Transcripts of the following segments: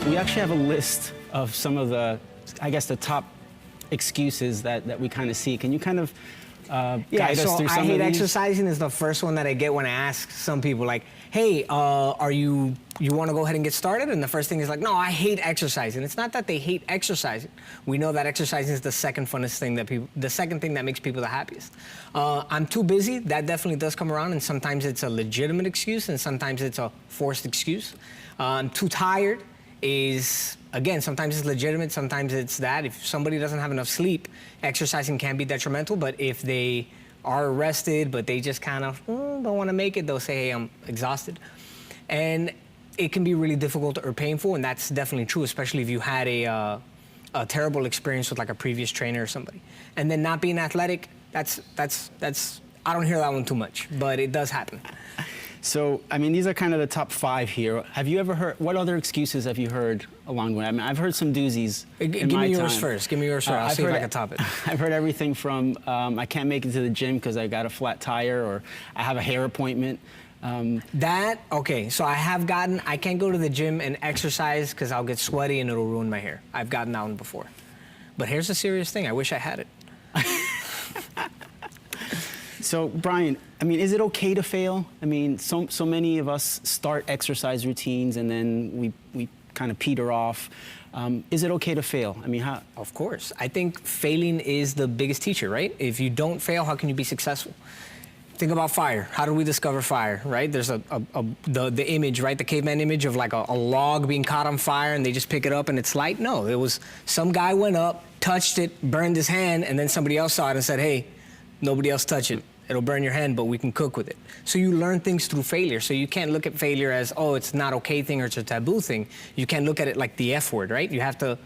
We actually have a list of some of the, I guess, the top excuses that we kind of see. Can you kind of guide us through some I of hate these? exercising is the first one that I get when I ask some people, like, hey, you want to go ahead and get started? And the first thing is like, no, I hate exercising. It's not that they hate exercising. We know that exercising is the second funnest thing the second thing that makes people the happiest. I'm too busy. That definitely does come around, and sometimes it's a legitimate excuse, and sometimes it's a forced excuse. I'm too tired is, again, sometimes it's legitimate, sometimes it's that. If somebody doesn't have enough sleep, exercising can be detrimental, but if they are rested, but they just kind of don't want to make it, they'll say, hey, I'm exhausted. And it can be really difficult or painful, and that's definitely true, especially if you had a terrible experience with like a previous trainer or somebody. And then not being athletic, that's I don't hear that one too much, but it does happen. So, I mean, these are kind of the top 5 here. Have you ever heard, what other excuses have you heard along the way? I mean, I've heard some doozies Give me yours first. I'll see if I can top it. I've heard everything from, I can't make it to the gym because I got a flat tire, or I have a hair appointment. Okay, so I can't go to the gym and exercise because I'll get sweaty and it'll ruin my hair. I've gotten that one before. But here's a serious thing. I wish I had it. So, Brian, I mean, is it okay to fail? I mean, so many of us start exercise routines and then we kind of peter off. Is it okay to fail? I mean, how? Of course. I think failing is the biggest teacher, right? If you don't fail, how can you be successful? Think about fire. How do we discover fire, right? There's the image, right? The caveman image of like a log being caught on fire and they just pick it up and it's light. No, it was some guy went up, touched it, burned his hand, and then somebody else saw it and said, hey, nobody else touch it. It'll burn your hand, but we can cook with it. So you learn things through failure. So you can't look at failure as, oh, it's not okay thing or it's a taboo thing. You can't look at it like the F word, right? You have to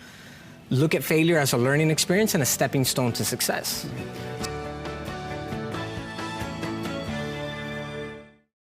look at failure as a learning experience and a stepping stone to success.